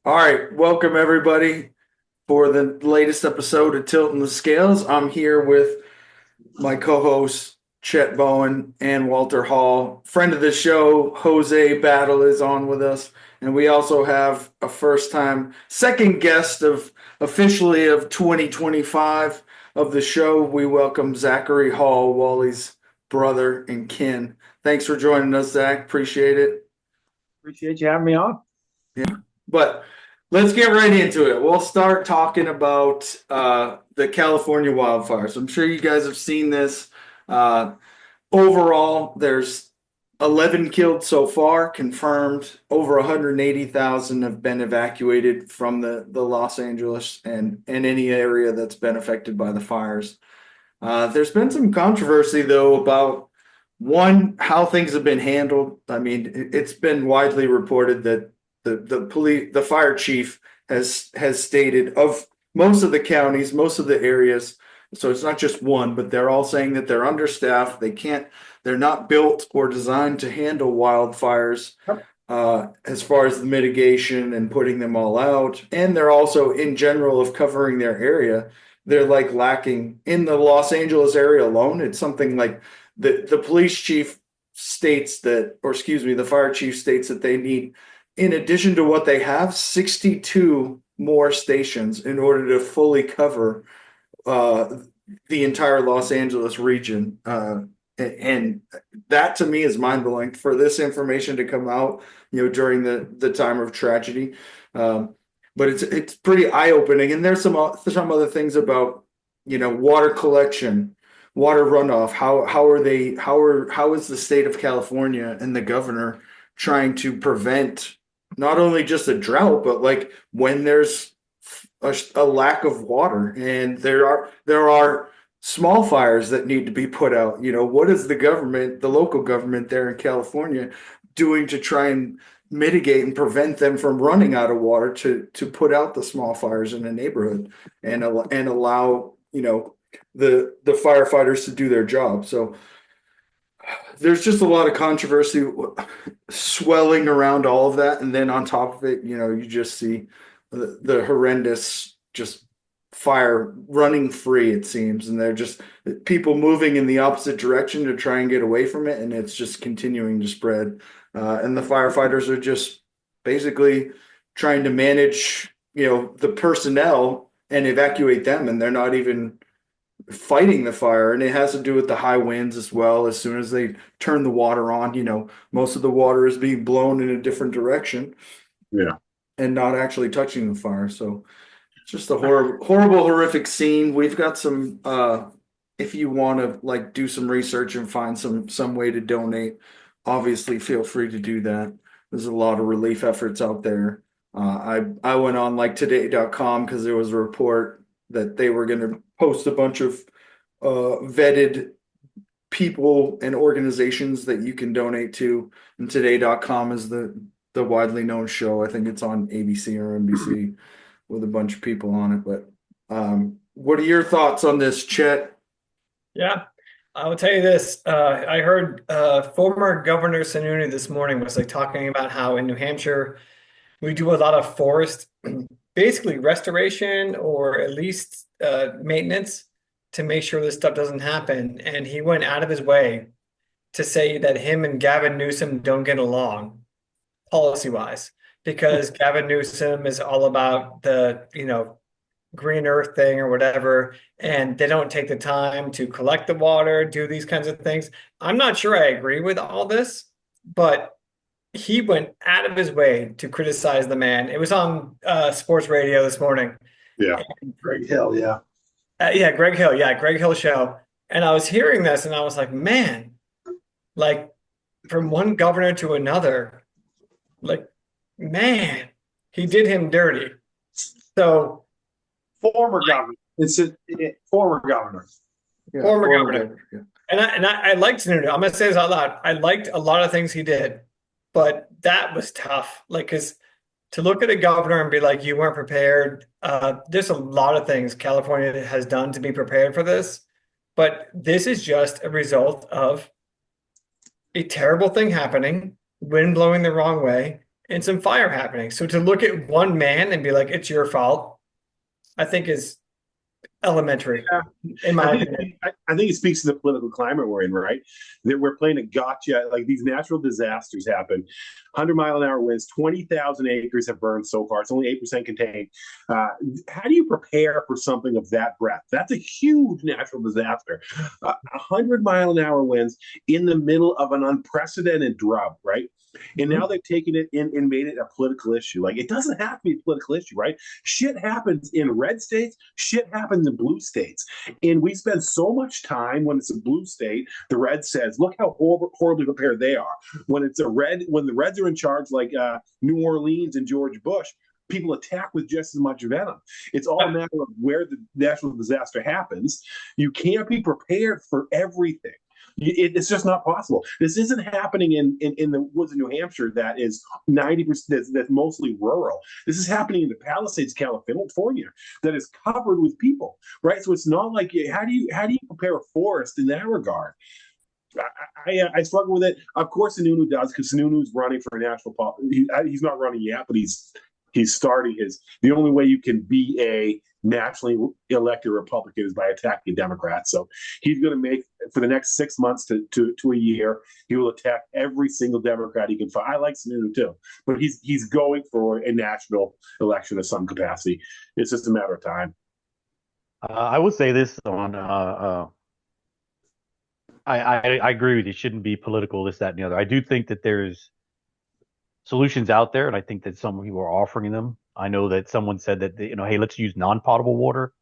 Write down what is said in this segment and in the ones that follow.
All right, welcome everybody for the latest episode of Tilton the Scales. I'm here with my co-hosts Chet Bowen and Walter Hall. Friend of the show, Jose Battle is on with us, and we also have a first-time second guest of officially of 2025 of the show. We welcome Zachary Hall, Wally's brother and kin. Thanks for joining us, Zach. Appreciate it. Appreciate you having me on. But let's get right into it. We'll start talking about the California wildfires. I'm sure you guys have seen this. Uh, Overall, there's 11 killed so far, confirmed. Over 180,000 have been evacuated from the Los Angeles and any area that's been affected by the fires. There's been some controversy, though, about one, how things have been handled. I mean, it's been widely reported that the fire chief has stated of most of the counties, most of the areas. So it's not just one, but they're all saying that they're understaffed. They're not built or designed to handle wildfires as far as the mitigation and putting them all out. And they're also, in general, of covering their area, they're like lacking in the Los Angeles area alone. It's something like the police chief states that, or excuse me, the fire chief states that they need, in addition to what they have, 62 more stations in order to fully cover uh, the entire Los Angeles region. And that to me is mind blowing for this information to come out, during the time of tragedy. But it's pretty eye opening. And there's some other things about, water collection, water runoff. How is the state of California and the governor trying to prevent not only just a drought, but like when there's a lack of water and there are small fires that need to be put out. What is the local government there in California doing to try and mitigate and prevent them from running out of water to put out the small fires in a neighborhood and allow, the firefighters to do their job. So there's just a lot of controversy swelling around all of that. And then on top of it, you just see the horrendous just fire running free, it seems. And they're just people moving in the opposite direction to try and get away from it. And it's just continuing to spread. And the firefighters are just basically trying to manage, the personnel and evacuate them. And they're not even fighting the fire, and it has to do with the high winds as well. As soon as they turn the water on, most of the water is being blown in a different direction Yeah. and not actually touching the fire. So it's just a horrible, horrific scene. We've got some if you want to like do some research and find some way to donate, obviously feel free to do that. There's a lot of relief efforts out there. I went on like today.com because there was a report that they were going to post a bunch of vetted people and organizations that you can donate to. And today.com is the widely known show. I think it's on ABC or NBC with a bunch of people on it. But what are your thoughts on this, Chet? Yeah, I will tell you this. I heard former Governor Sununu this morning was like talking about how in New Hampshire we do a lot of forest, basically restoration or at least maintenance to make sure this stuff doesn't happen. And he went out of his way to say that him and Gavin Newsom don't get along policy-wise because Gavin Newsom is all about the, green earth thing or whatever, and they don't take the time to collect the water, do these kinds of things. I'm not sure I agree with all this, but he went out of his way to criticize the man. It was on sports radio this morning. Yeah. Greg Hill. Yeah. Yeah, Greg Hill. Yeah, Greg Hill show. And I was hearing this and I was like, man, like from one governor to another, like, man, he did him dirty. So Former governor. Former governor. Yeah, former governor. governor. Yeah. And I liked Sununu. I'm gonna say this out loud. I liked a lot of things he did, but that was tough. Like, because to look at a governor and be like, you weren't prepared. There's a lot of things California has done to be prepared for this, but this is just a result of a terrible thing happening, wind blowing the wrong way, and some fire happening. So to look at one man and be like, it's your fault, I think is elementary, in my opinion. I think it speaks to the political climate we're in, right? That we're playing a gotcha. Like these natural disasters happen, 100-mile-an-hour winds, 20,000 acres have burned so far. It's only 8% contained. How do you prepare for something of that breadth? That's a huge natural disaster. 100-mile-an-hour winds in the middle of an unprecedented drought, right? And now they've taken it in and made it a political issue. Like, it doesn't have to be a political issue, right? Shit happens in red states, shit happens in blue states. And we spend so much time when it's a blue state, the red says, look how horribly prepared they are. When it's a red, when the Reds are in charge, like New Orleans and George Bush, people attack with just as much venom. It's all a matter of where the natural disaster happens. You can't be prepared for everything. It's just not possible. This isn't happening in the woods of New Hampshire that is 90%, that's mostly rural. This is happening in the Palisades, California, that is covered with people, right? So it's not like, how do you prepare a forest in that regard? I struggle with it. Of course, Sununu does, because Sununu's running for a national. He's not running yet, but he's starting his. The only way you can be a nationally elected Republican is by attacking Democrats. So he's going to make, for the next 6 months to a year, he will attack every single Democrat he can find. I like Sununu too, but he's going for a national election of some capacity. It's just a matter of time. I would say this on I agree with you. It shouldn't be political, this, that, and the other. I do think that there's solutions out there, and I think that some people are offering them. I know that someone said that, hey, let's use non-potable water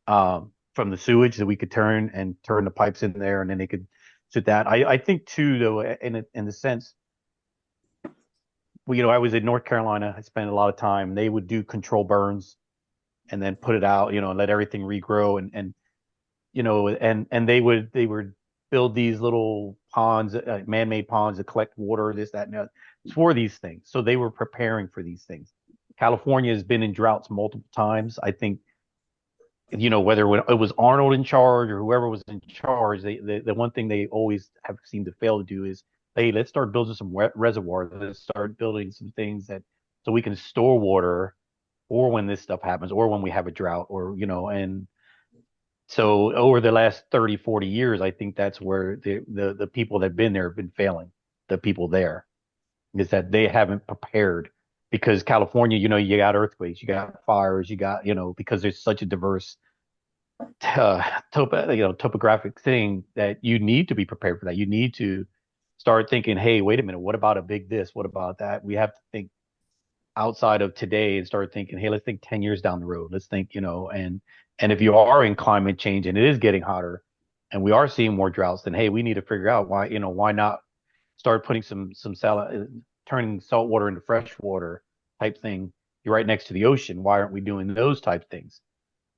from the sewage that we could turn the pipes in there, and then they could sit that. I think too, though, in the sense, well, I was in North Carolina. I spent a lot of time. They would do control burns and then put it out, and let everything regrow, and they would build these little ponds, man-made ponds to collect water, this, that, and that, for these things. So they were preparing for these things. California has been in droughts multiple times. I think, whether it was Arnold in charge or whoever was in charge, the one thing they always have seemed to fail to do is, hey, let's start building some reservoirs. Let's start building some things so we can store water, or when this stuff happens, or when we have a drought, or, and so over the last 30, 40 years, I think that's where the people that have been there have been failing. The people there is that they haven't prepared, because California, you got earthquakes, you got fires, you got, because there's such a diverse topographic thing, that you need to be prepared for that. You need to start thinking, hey, wait a minute, what about a big this? What about that? We have to think outside of today and start thinking, hey, let's think 10 years down the road. Let's think, and if you are in climate change and it is getting hotter and we are seeing more droughts, then, hey, we need to figure out why not start putting some turning salt water into fresh water type thing. You're right next to the ocean. Why aren't we doing those type things?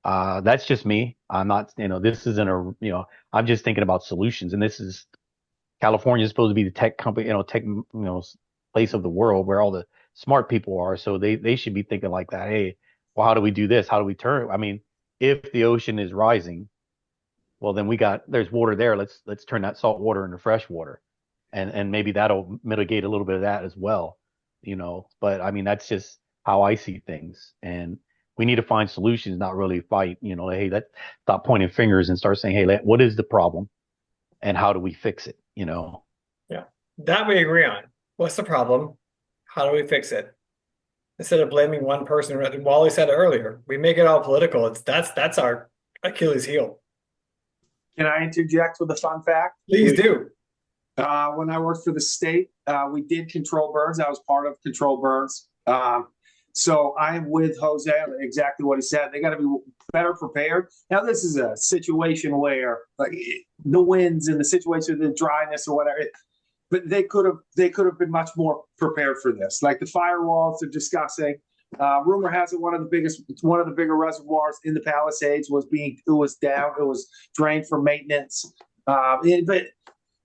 That's just me. I'm not, this isn't I'm just thinking about solutions. And California is supposed to be the tech company, place of the world where all the smart people are. So they should be thinking like that. Hey, well, how do we do this? How do we turn? I mean, if the ocean is rising, well, then there's water there. Let's turn that salt water into fresh water. And maybe that'll mitigate a little bit of that as well, but I mean, that's just how I see things. And we need to find solutions, not really fight, hey, let's stop pointing fingers and start saying, hey, what is the problem and how do we fix it? Yeah, that we agree on. What's the problem? How do we fix it? Instead of blaming one person. Wally said it earlier, we make it all political. That's our Achilles heel. Can I interject with a fun fact? Please do. When I worked for the state, we did control burns. I was part of control burns. So I'm with Jose on exactly what he said. They got to be better prepared. Now, this is a situation where, like, the winds and the situation of the dryness or whatever, but they could have been much more prepared for this. Like the firewalls they're discussing. Rumor has it one of the bigger reservoirs in the Palisades was down. It was drained for maintenance. But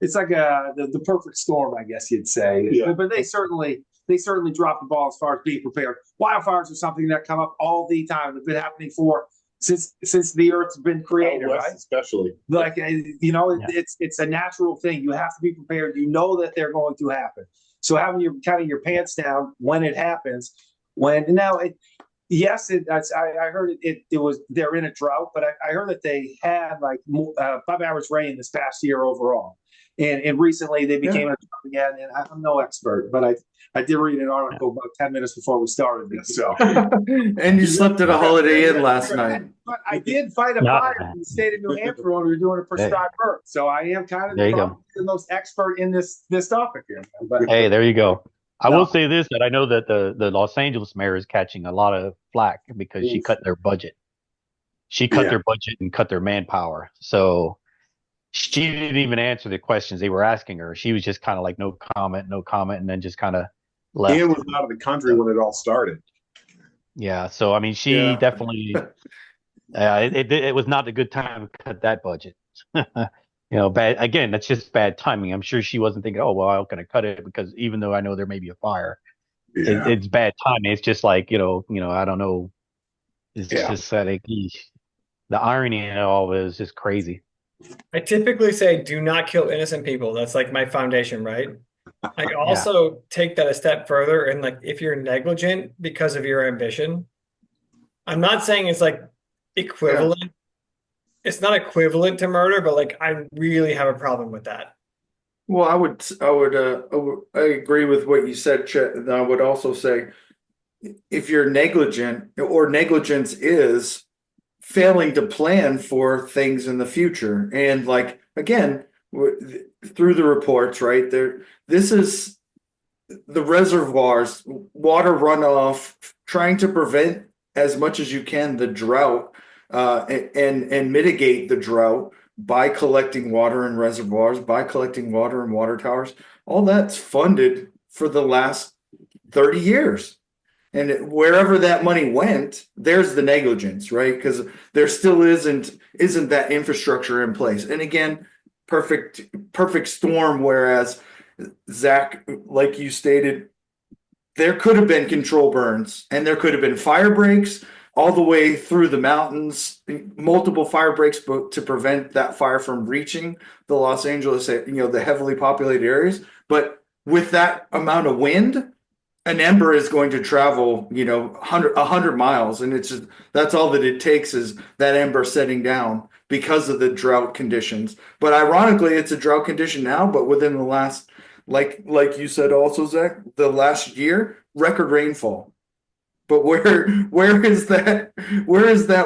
it's like the perfect storm, I guess you'd say. Yeah. But they certainly dropped the ball as far as being prepared. Wildfires are something that come up all the time. They've been happening since the Earth's been created, right? Especially, like, it's a natural thing. You have to be prepared. You know that they're going to happen. So having your kind of your pants down when it happens, yes, I heard it was they're in a drought, but I heard that they had like 5 hours rain this past year overall, and recently they became a drought again. And I'm no expert, but I did read an article about 10 minutes before we started this. So, and you slept at a Holiday Inn last night. But I did fight a fire in the state of New Hampshire when we were doing a prescribed burn. So I am kind of the most expert in this topic here. But, hey, there you go. I will say this, that I know that the Los Angeles mayor is catching a lot of flack because she cut their budget. She cut their budget and cut their manpower. So she didn't even answer the questions they were asking her. She was just kind of like no comment, and then just kind of left. Ian was out of the country when it all started. Yeah, so I mean, she definitely. It was not a good time to cut that budget. Bad again. That's just bad timing. I'm sure she wasn't thinking, "Oh, well, I'm going to cut it," because even though I know there may be a fire, it's bad timing. It's just like I don't know. It's just like the irony in it all is just crazy. I typically say, do not kill innocent people. That's like my foundation, right? I also take that a step further, and like if you're negligent because of your ambition, I'm not saying it's like equivalent. Yeah. It's not equivalent to murder, but like I really have a problem with that. Well, I agree with what you said, Chet, and I would also say if you're negligent, or negligence is failing to plan for things in the future, and like again through the reports, right there, this is the reservoirs, water runoff, trying to prevent as much as you can the drought. And mitigate the drought by collecting water in reservoirs, by collecting water in water towers. All that's funded for the last 30 years. And wherever that money went, there's the negligence, right? Because there still isn't that infrastructure in place. And again, perfect storm, whereas Zach, like you stated, there could have been control burns and there could have been fire breaks all the way through the mountains, multiple fire breaks to prevent that fire from reaching the Los Angeles, the heavily populated areas. But with that amount of wind, an ember is going to travel, 100 miles. And it's just, that's all that it takes is that ember setting down because of the drought conditions. But ironically, it's a drought condition now, but within the last, like you said also, Zach, the last year, record rainfall. But where is that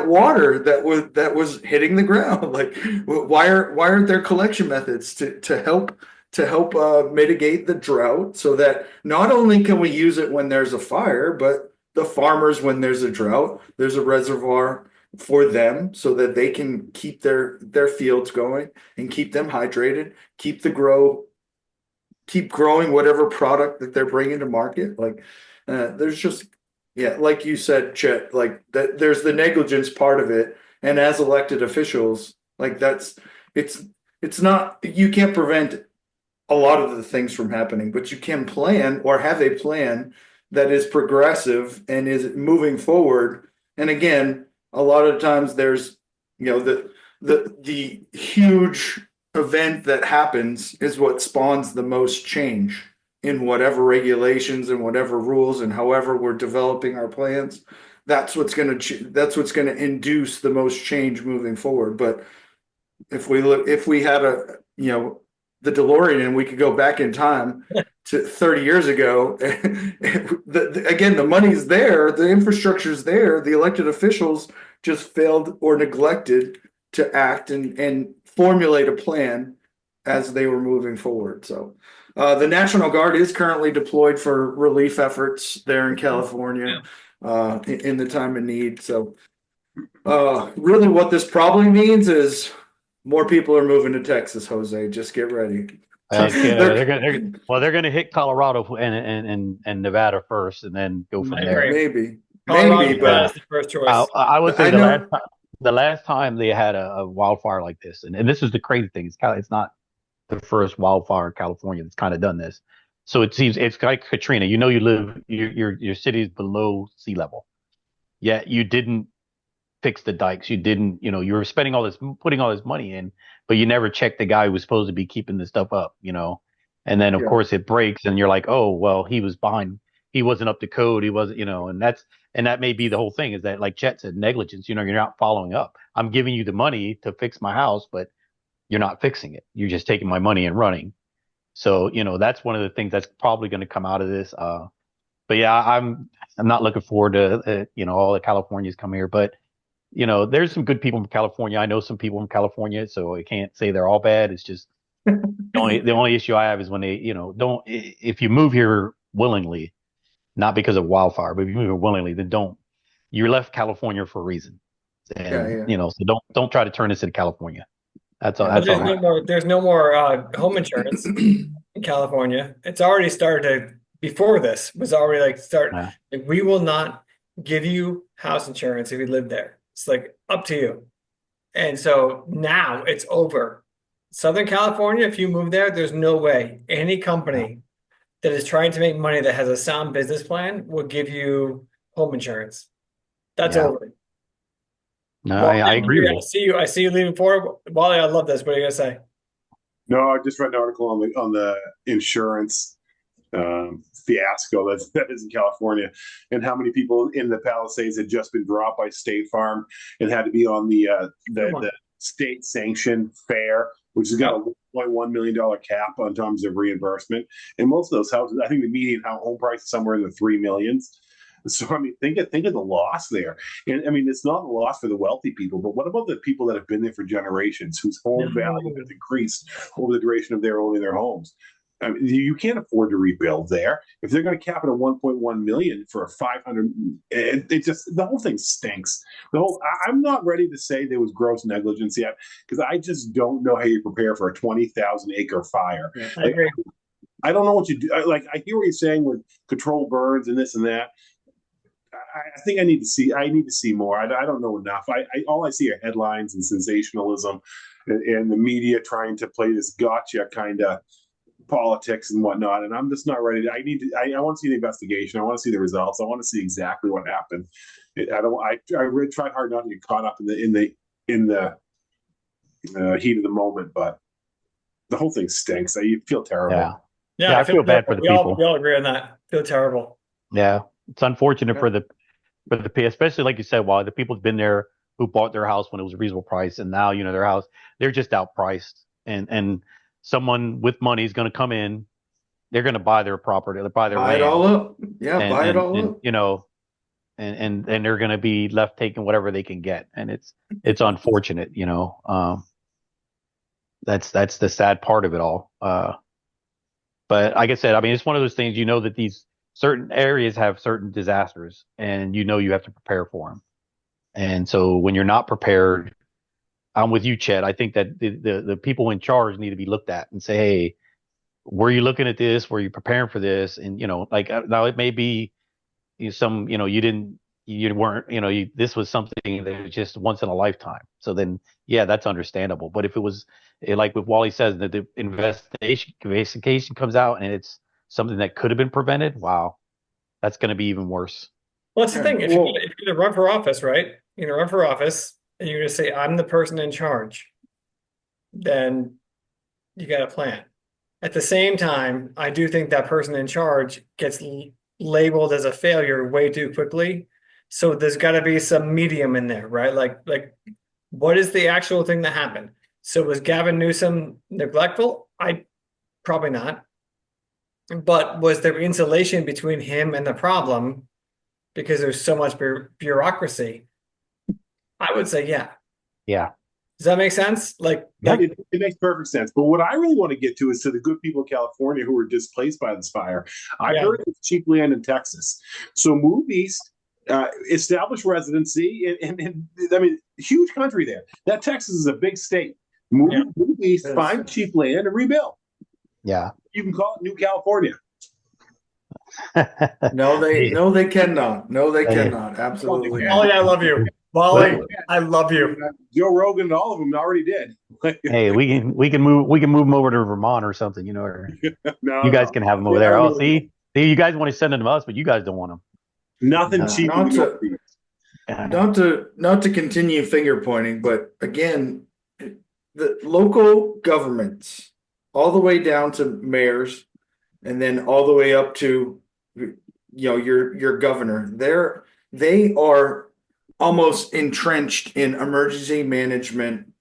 water that was hitting the ground? Like why aren't there collection methods to help mitigate the drought, so that not only can we use it when there's a fire, but the farmers, when there's a drought, there's a reservoir for them so that they can keep their fields going and keep them hydrated, keep growing whatever product that they're bringing to market. Like there's just like you said, Chet, like that there's the negligence part of it. And as elected officials, like it's not, you can't prevent a lot of the things from happening, but you can plan or have a plan that is progressive and is moving forward. And again, a lot of times there's, the huge event that happens is what spawns the most change in whatever regulations and whatever rules and however we're developing our plans. That's what's going to induce the most change moving forward. But if we had the DeLorean and we could go back in time to 30 years ago, again, the money's there, the infrastructure's there, the elected officials just failed or neglected to act and formulate a plan as they were moving forward. So the National Guard is currently deployed for relief efforts there in California in the time of need. So really what this probably means is more people are moving to Texas, Jose. Just get ready. They're going to hit Colorado and Nevada first, and then go from there. Maybe, but that's the first choice. I would say the last time they had a wildfire like this, and this is the crazy thing. It's not the first wildfire in California that's kind of done this. So it seems it's like Katrina. Your city is below sea level, yet you didn't fix the dikes. You didn't, you were spending putting all this money in, but you never checked the guy who was supposed to be keeping this stuff up, And then of Yeah. course it breaks and you're like, oh, well, he was behind, he wasn't up to code. He wasn't, and that may be the whole thing is that like Chet said, negligence, you're not following up. I'm giving you the money to fix my house, but you're not fixing it. You're just taking my money and running. So, that's one of the things that's probably going to come out of this. But yeah, I'm not looking forward to, all the Californians come here, but there's some good people from California. I know some people from California, so I can't say they're all bad. It's just the only issue I have is when they, don't, if you move here willingly, not because of wildfire, but if you move here willingly, then don't, you left California for a reason. Yeah, And, yeah. so don't try to turn this into California. That's all, Yeah. But that's all. there's no more home insurance in California. It's already started before this was already Yeah. like, we will not give you house insurance if you live there. It's like up to you. And so now it's over. Southern California, if you move there, there's no way any company that is trying to make money that has a sound business plan will give you home insurance. That's Yeah. over. No, Well, I agree with you. I see you leaving forward. Wally, I love this. What are you gonna say? No, I just read an article on the insurance fiasco that is in California, and how many people in the Palisades had just been dropped by State Farm and had to be on the state sanctioned fare, which has got a $1.1 million cap on terms of reimbursement. And most of those houses, I think the median home price is somewhere in the 3 millions. So I mean, think of the loss there, and I mean, it's not a loss for the wealthy people, but what about the people that have been there for generations, whose home value has increased over the duration of their owning their homes? I mean, you can't afford to rebuild there if they're going to cap it at 1.1 million for a 500. It just, the whole thing stinks. I'm not ready to say there was gross negligence yet, because I just don't know how you prepare for a 20,000 acre fire. Yeah, I agree. I don't know what you do. Like, I hear what you're saying with control burns and this and that. I think I need to see more. I don't know enough. All I see are headlines and sensationalism, and the media trying to play this gotcha kind of politics and whatnot. And I'm just not ready. I want to see the investigation. I want to see the results. I want to see exactly what happened. I really tried hard not to get caught up in the heat of the moment, but the whole thing stinks. You feel terrible. Yeah. Yeah, I feel bad for the people. We all agree on that. Feel terrible. Yeah. It's unfortunate for the especially like you said, while the people have been there who bought their house when it was a reasonable price, and now their house, they're just outpriced, and someone with money is going to come in, they're going to buy their property, buy their Buy land, it all up. Yeah, and, buy it and, all and, up. and they're going to be left taking whatever they can get, and it's unfortunate, that's the sad part of it all. But like I said, I mean, it's one of those things, that these certain areas have certain disasters, and you have to prepare for them. And so when you're not prepared, I'm with you, Chet. I think that the people in charge need to be looked at and say, hey, were you looking at this? Were you preparing for this? And like now it may be you weren't, this was something that was just once in a lifetime. So then, yeah, that's understandable. But if it was like with Wally says, that the investigation comes out and it's something that could have been prevented, wow, that's going to be even worse. Well, that's the thing. If you're going to run for office, right? You're going to run for office and you're going to say, I'm the person in charge, then you got a plan. At the same time, I do think that person in charge gets labeled as a failure way too quickly. So there's got to be some medium in there, right? Like what is the actual thing that happened? So was Gavin Newsom neglectful? Probably not. But was there insulation between him and the problem because there's so much bureaucracy? I would say, yeah. Yeah. Does that make sense? It makes perfect sense. But what I really want to get to is to the good people of California who were displaced by this fire. I heard it's cheap land in Texas. So move east, establish residency, and I mean, huge country there. That Texas is a big state. Move east, find cheap land, and rebuild. Yeah. You can call it New California. No, they cannot. No, they cannot. Absolutely. Wally, I love you. Wally, I love you. Joe Rogan and all of them already did. Hey, we can move them over to Vermont or something, or you guys can have them over there. Oh, see, you guys want to send them to us, but you guys don't want them. Nothing cheap. Not to continue finger pointing, but again, the local governments all the way down to mayors, and then all the way up to your governor. They are almost entrenched in emergency management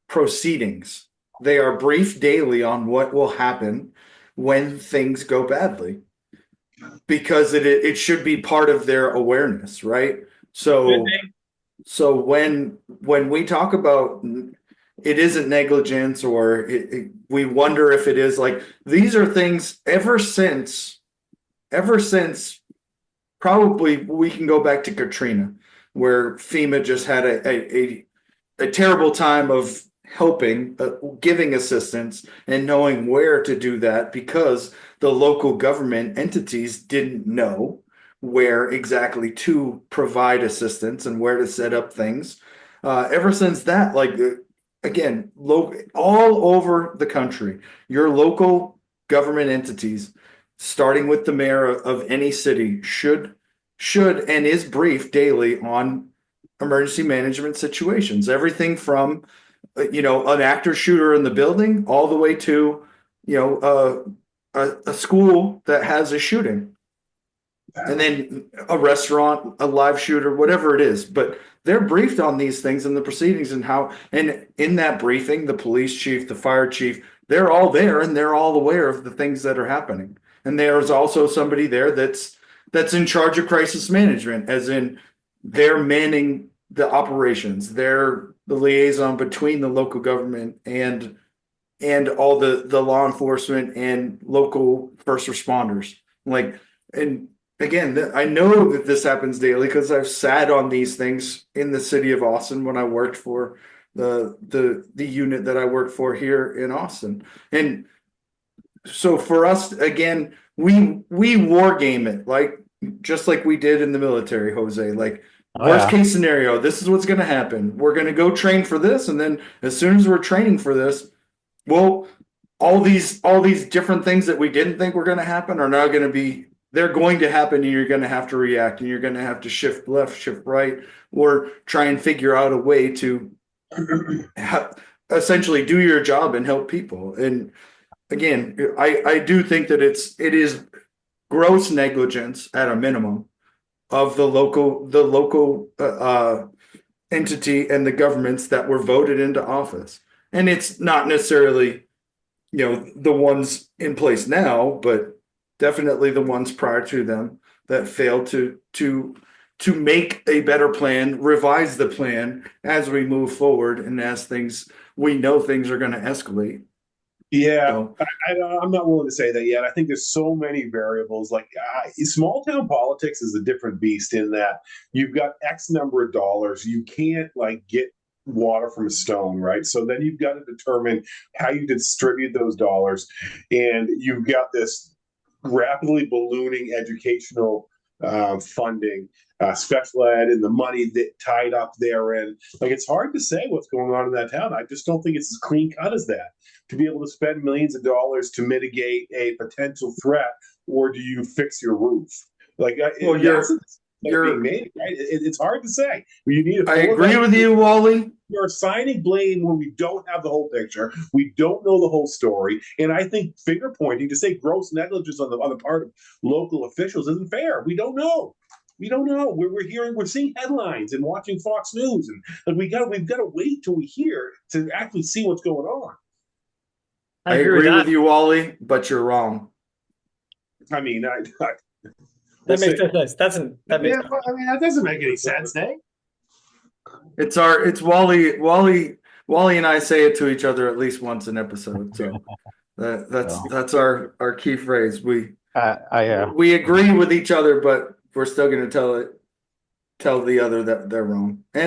proceedings. They are briefed daily on what will happen when things go badly, because it should be part of their awareness, right? So when we talk about it isn't negligence, or we wonder if it is, like, these are things ever since probably we can go back to Katrina, where FEMA just had a terrible time of helping, giving assistance and knowing where to do that, because the local government entities didn't know where exactly to provide assistance and where to set up things. Ever since that, like, again, all over the country, your local government entities, starting with the mayor of any city, should and is briefed daily on emergency management situations. Everything from an active shooter in the building, all the way to a school that has a shooting, and then a restaurant, a live shooter, whatever it is. But they're briefed on these things in the proceedings, and in that briefing, the police chief, the fire chief, they're all there, and they're all aware of the things that are happening. And there's also somebody there that's in charge of crisis management, as in they're manning the operations. They're the liaison between the local government and all the law enforcement and local first responders. Like, and again, I know that this happens daily because I've sat on these things in the city of Austin when I worked for the unit that I work for here in Austin. And so for us, again, we war game it, like just like we did in the military, Jose. Like, worst case scenario, this is what's going to happen. We're going to go train for this, and then as soon as we're training for this, well, all these different things that we didn't think were going to happen are now going to be. They're going to happen, and you're going to have to react, and you're going to have to shift left, shift right, or try and figure out a way to essentially do your job and help people. And again, I do think that it is gross negligence at a minimum of the local entity and the governments that were voted into office. And it's not necessarily the ones in place now, but definitely the ones prior to them that failed to make a better plan, revise the plan as we move forward, and as we know things are going to escalate. Yeah, So, I'm not willing to say that yet. I think there's so many variables. Like, small town politics is a different beast in that you've got X number of dollars. You can't get water from a stone, right? So then you've got to determine how you distribute those dollars, and you've got this rapidly ballooning educational funding, special ed, and the money that tied up therein. Like, it's hard to say what's going on in that town. I just don't think it's as clean cut as that. To be able to spend millions of dollars to mitigate a potential threat, or do you fix your roof? Like, well, you're being made, right? It's hard to say. You need. I agree with you, Wally. You're assigning blame when we don't have the whole picture. We don't know the whole story, and I think finger pointing to say gross negligence on the part of local officials isn't fair. We don't know. We don't know. We're seeing headlines and watching Fox News, and we've got to wait till we hear to actually see what's going on. I agree with you, Wally, but you're wrong. I mean, that makes sense. That doesn't make any sense, Nate. It's Wally and I say it to each other at least once an episode. So that's our key phrase. We agree with each other, but we're still going to tell the other that they're wrong. And